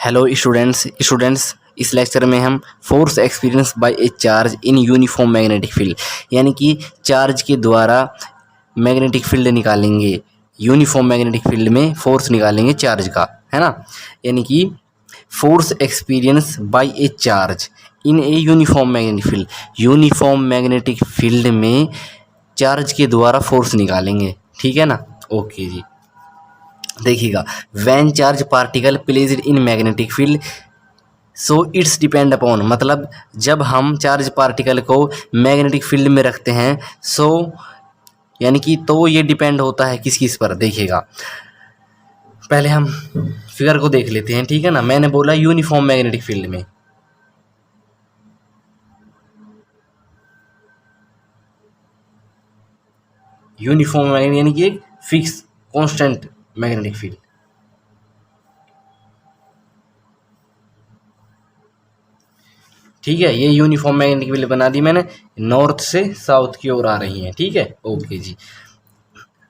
Hello students इस lecture में हम force experience by a charge in uniform magnetic field यानी कि चार्ज के द्वारा मैग्नेटिक फील्ड निकालेंगे। यूनिफॉर्म मैग्नेटिक फील्ड में फोर्स निकालेंगे चार्ज का, है ना। यानी कि force experience by a charge in a uniform magnetic field, uniform magnetic field में चार्ज के द्वारा फोर्स निकालेंगे, ठीक है ना। ओके जी, देखिएगा, when charge particle placed in magnetic field so it's depend upon, मतलब जब हम चार्ज पार्टिकल को मैग्नेटिक फील्ड में रखते हैं यानी कि तो ये डिपेंड होता है किस किस पर। देखिएगा, पहले हम फिगर को देख लेते हैं, ठीक है ना। मैंने बोला यूनिफॉर्म मैग्नेटिक फील्ड में, यूनिफॉर्म यानी कि एक फिक्स कांस्टेंट मैग्नेटिक फील्ड, ठीक है। ये यूनिफॉर्म मैग्नेटिक फील्ड बना दी मैंने, नॉर्थ से साउथ की ओर आ रही है, ठीक है। ओके जी,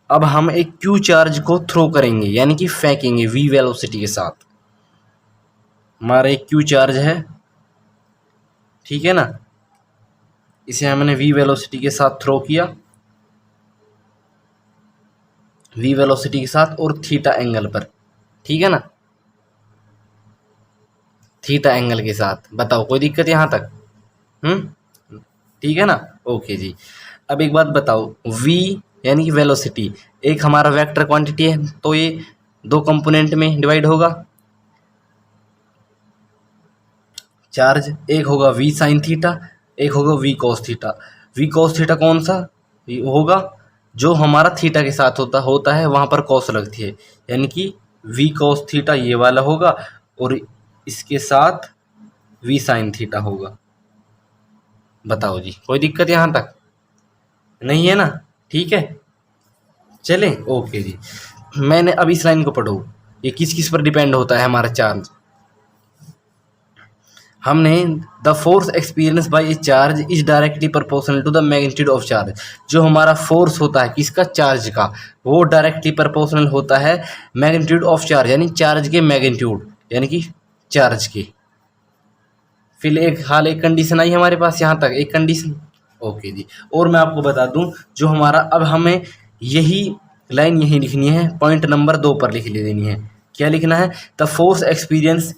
अब हम एक क्यू चार्ज को थ्रो करेंगे यानी कि फेंकेंगे वी वेलोसिटी के साथ। हमारा एक क्यू चार्ज है, ठीक है ना, इसे हमने वी वेलोसिटी के साथ थ्रो किया, वी वेलोसिटी के साथ और थीटा एंगल पर, ठीक है ना, थीटा एंगल के साथ। बताओ कोई दिक्कत यहाँ तक? ठीक है ना। ओके जी, अब एक बात बताओ, v यानी कि वेलोसिटी एक हमारा वेक्टर क्वांटिटी है, तो ये दो कंपोनेंट में डिवाइड होगा। चार्ज एक होगा v साइन थीटा, एक होगा v cos theta. v cos theta कौन सा होगा? जो हमारा थीटा के साथ होता है वहां पर कॉस लगती है, यानी कि v कॉस थीटा ये वाला होगा और इसके साथ v साइन थीटा होगा। बताओ जी, कोई दिक्कत यहाँ तक नहीं है ना? ठीक है, चलें। ओके जी, मैंने अब इस लाइन को पढ़ो, ये किस किस पर डिपेंड होता है हमारा चार्ज। हमने the force experience by a charge is directly proportional to the magnitude of charge. जो हमारा फोर्स होता है किसका? चार्ज का, वो डायरेक्टली प्रोपोर्शनल होता है मैग्नीट्यूड ऑफ चार्ज, यानी चार्ज के मैग्नीट्यूड, यानी कि चार्ज के। फिर एक कंडीशन आई हमारे पास, यहाँ तक एक कंडीशन। ओके जी, और मैं आपको बता दूं, जो हमारा अब हमें यही लाइन यही लिखनी है, पॉइंट नंबर 2 पर लिख ले देनी है। क्या लिखना है? The force experience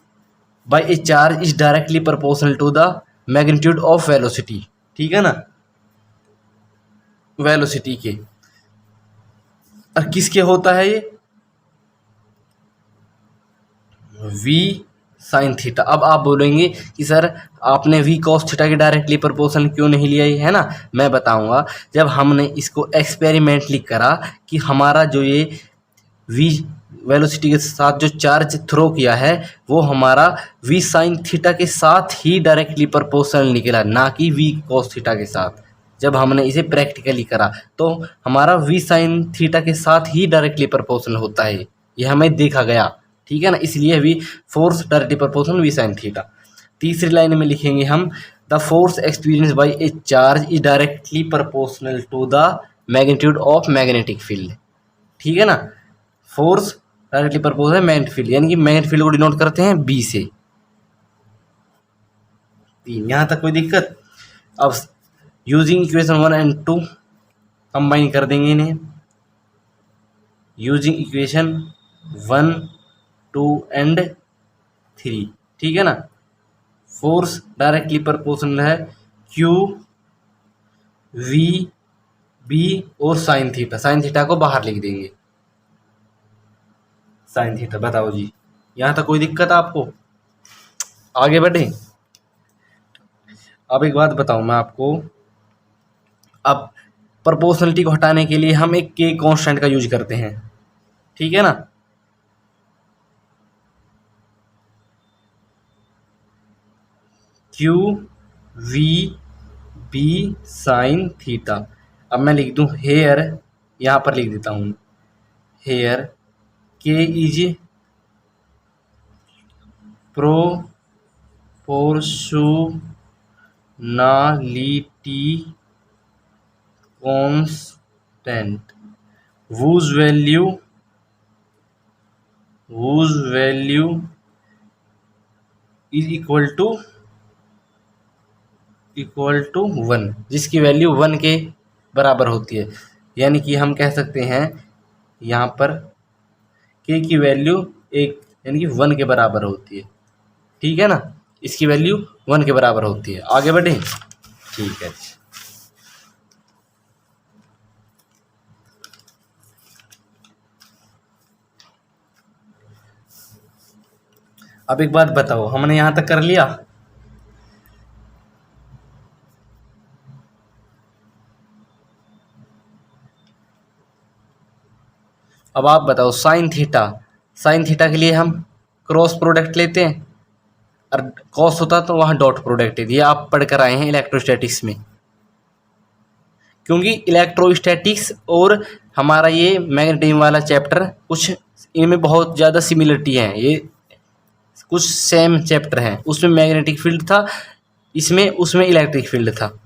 by a charge is directly proportional to the magnitude of velocity, ठीक है ना, वेलोसिटी के। और किसके होता है ये? v sign theta. अब आप बोलेंगे कि सर आपने v कॉस थीटा के डायरेक्टली प्रोपोर्शनल क्यों नहीं लिया, है ना। मैं बताऊंगा, जब हमने इसको एक्सपेरिमेंटली करा कि हमारा जो ये v वेलोसिटी के साथ जो चार्ज थ्रो किया है वो हमारा v साइन थीटा के साथ ही डायरेक्टली प्रोपोर्शनल निकला, ना कि v कॉस थीटा के साथ। जब हमने इसे प्रैक्टिकली करा तो हमारा v साइन थीटा के साथ ही डायरेक्टली प्रोपोर्शनल होता है, ये हमें देखा गया, ठीक है ना। इसलिए we force directly proportional V sine theta. तीसरी लाइन में लिखेंगे हम, the force experience by a charge is directly proportional to the magnitude of magnetic field, ठीक है ना। फोर्स डायरेक्टली प्रोपोर्शनल है मैग्नेटिक फील्ड, यानी कि मैग्नेटिक फील्ड को डिनोट करते हैं बी से। यहाँ तक कोई दिक्कत? अब यूजिंग इक्वेशन 1 एंड 2 कंबाइन कर देंगे इन्हें, यूजिंग इक्वेशन 1, 2 एंड 3, ठीक है ना। फोर्स डायरेक्टली प्रोपोर्शनल है क्यू वी बी और साइन थीटा। साइन थीटा को बाहर लिख देंगे, साइन थीटा। बताओ जी, यहाँ तक कोई दिक्कत आपको? आगे बढ़े। अब एक बात बताऊं मैं आपको, अब प्रोपोर्शनलिटी को हटाने के लिए हम एक के कांस्टेंट का यूज करते हैं, ठीक है ना। Q V B sine theta. अब मैं लिख दूं हेयर, यहाँ पर लिख देता हूँ here K is proportionality constant whose value is equal to 1, जिसकी वैल्यू 1 के बराबर होती है। यानी कि हम कह सकते हैं यहाँ पर के की वैल्यू 1 यानी कि 1 के बराबर होती है। ठीक है ना, इसकी वैल्यू 1 के बराबर होती है। आगे बढ़े, ठीक है। अब एक बात बताओ, हमने यहाँ तक कर लिया। अब आप बताओ साइन थीटा के लिए हम क्रॉस प्रोडक्ट लेते हैं, और कॉस होता तो वहाँ डॉट प्रोडक्ट है। ये आप पढ़ कर आए हैं इलेक्ट्रोस्टैटिक्स में, क्योंकि इलेक्ट्रोस्टैटिक्स और हमारा ये मैग्नेटिज्म वाला चैप्टर कुछ इनमें बहुत ज़्यादा सिमिलरिटी है, ये कुछ सेम चैप्टर हैं। उसमें मैग्नेटिक फील्ड था, इसमें उसमें इलेक्ट्रिक फील्ड था।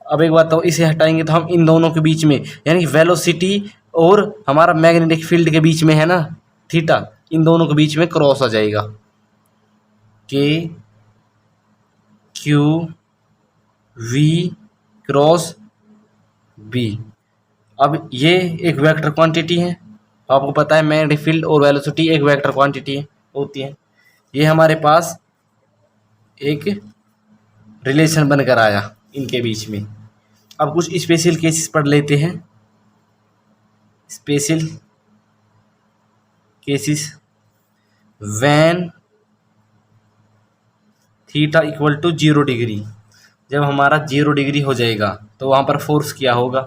अब एक बात तो इसे हटाएंगे तो हम इन दोनों के बीच में, यानी वेलोसिटी और हमारा मैग्नेटिक फील्ड के बीच में है ना थीटा, इन दोनों के बीच में क्रॉस आ जाएगा, के क्यू वी क्रॉस बी। अब ये एक वेक्टर क्वांटिटी है, आपको पता है मैग्नेटिक फील्ड और वेलोसिटी एक वेक्टर क्वांटिटी होती है। ये हमारे पास एक रिलेशन बनकर आया इनके बीच में। अब कुछ स्पेशल केसेस पढ़ लेते हैं। Special cases when theta equal to 0 degree, जब हमारा 0 डिग्री हो जाएगा तो वहाँ पर फोर्स क्या होगा,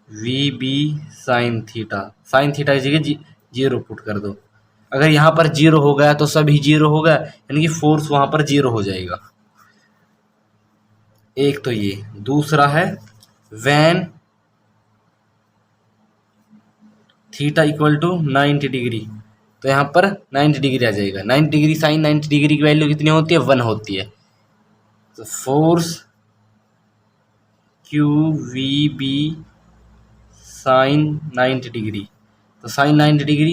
वी बी साइन थीटा की जगह 0 पुट कर दो। अगर यहाँ पर 0 हो गया तो सभी 0 हो गया, यानी कि फोर्स वहाँ पर 0 हो जाएगा। एक तो ये, दूसरा है when theta equal to 90 degree, तो यहाँ पर 90 डिग्री आ जाएगा। 90 डिग्री साइन 90 डिग्री की वैल्यू कितनी होती है, 1 होती है। तो force Q V B sine 90 degree, तो साइन 90 डिग्री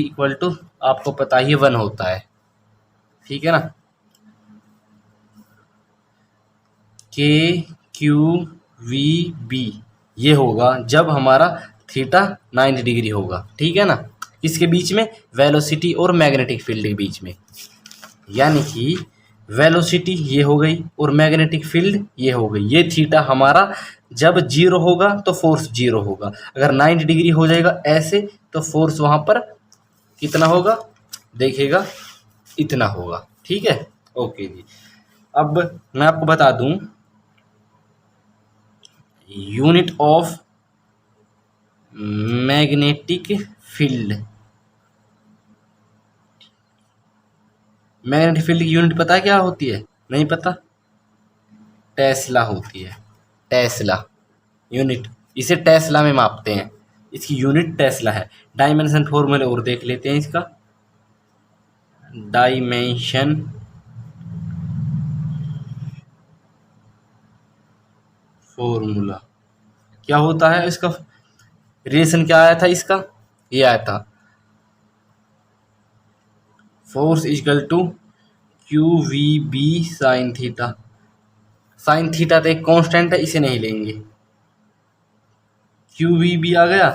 इक्वल टू आपको पता ही 1 होता है। ठीक है ना, के क्यू वी बी ये होगा जब हमारा थीटा 90 डिग्री होगा। ठीक है ना, किसके बीच में, वेलोसिटी और मैग्नेटिक फील्ड के बीच में। यानी कि वेलोसिटी ये हो गई और मैग्नेटिक फील्ड ये हो गई। ये थीटा हमारा जब 0 होगा तो फोर्स 0 होगा। अगर 90 डिग्री हो जाएगा ऐसे तो फोर्स वहाँ पर कितना होगा, देखिएगा इतना होगा। ठीक है, ओके जी। अब मैं आपको बता दूं unit of magnetic field. Magnetic field की यूनिट पता है क्या होती है, नहीं पता, टेस्ला होती है। टेस्ला यूनिट, इसे टेस्ला में मापते हैं, इसकी यूनिट टेस्ला है। डायमेंशन फॉर्मूले और देख लेते हैं इसका। डायमेंशन फॉर्मूला क्या होता है, इसका रिलेशन क्या आया था, इसका ये आया था, force equal to Q V B sine theta. Sine theta तो एक कांस्टेंट है, इसे नहीं लेंगे, क्यू वी बी आ गया।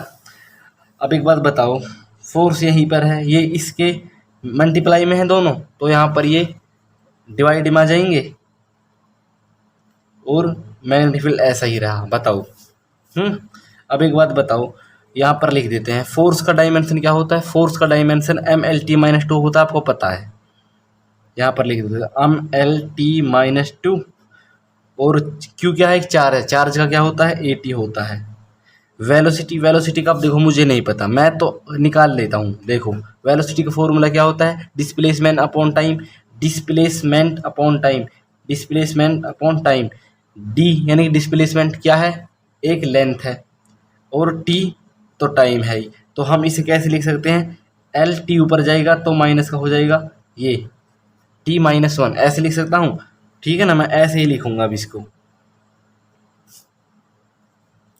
अब एक बात बताओ, फोर्स यहीं पर है, ये इसके मल्टीप्लाई में है दोनों, तो यहाँ पर ये डिवाइड में आ जाएंगे और मैग्नेटिक फील्ड ऐसा ही रहा। बताओ। अब एक बात बताओ, यहाँ पर लिख देते हैं फोर्स का डायमेंशन क्या होता है। फोर्स का डायमेंशन MLT-2 होता है, आपको पता है। यहाँ पर लिख देते हैं MLT-2 और क्यू क्या है, एक चार्ज का क्या होता है, AT होता है। वेलोसिटी का अब देखो मुझे नहीं पता, मैं तो निकाल लेता हूँ। देखो वेलोसिटी का फॉर्मूला क्या होता है, डिस्प्लेसमेंट अपॉन टाइम। डी यानी कि डिस्प्लेसमेंट क्या है, एक लेंथ है, और टी तो टाइम है ही। तो हम इसे कैसे लिख सकते हैं, एल टी ऊपर जाएगा तो माइनस का हो जाएगा ये T-1, ऐसे लिख सकता हूँ। ठीक है ना, मैं ऐसे ही लिखूंगा अब इसको,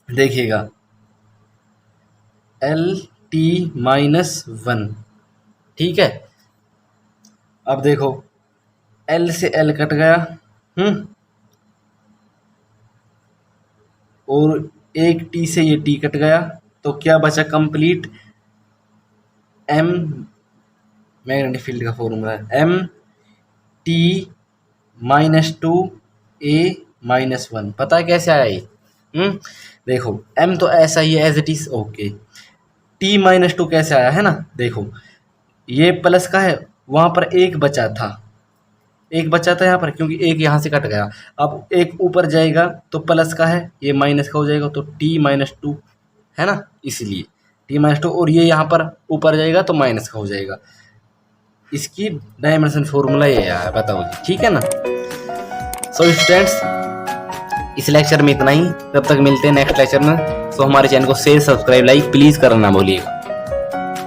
देखिएगा t-1। ठीक है, अब देखो L से L कट गया, और एक T से ये T कट गया, तो क्या बचा कंप्लीट, M मैग्नेटिक फील्ड का फॉर्मूला है M-T-2A-1। पता है कैसे आया ये? देखो M तो ऐसा ही है as it is, okay. T-2 कैसे आया है ना, देखो ये प्लस का है, वहां पर एक बचा था यहाँ पर, क्योंकि एक यहाँ से कट गया। अब एक ऊपर जाएगा तो प्लस का है, ये माइनस का हो जाएगा, तो T-2 है ना, इसलिए T-2, और ये यहाँ पर ऊपर जाएगा तो माइनस का हो जाएगा। इसकी डायमेंशन फॉर्मूला ये है, बताओ जी, ठीक है ना। सो स्टूडेंट्स, इस लेक्चर में इतना ही, तब तक मिलते हैं नेक्स्ट लेक्चर में। सो हमारे चैनल को शेयर, सब्सक्राइब, लाइक प्लीज़ करना ना भूलिएगा।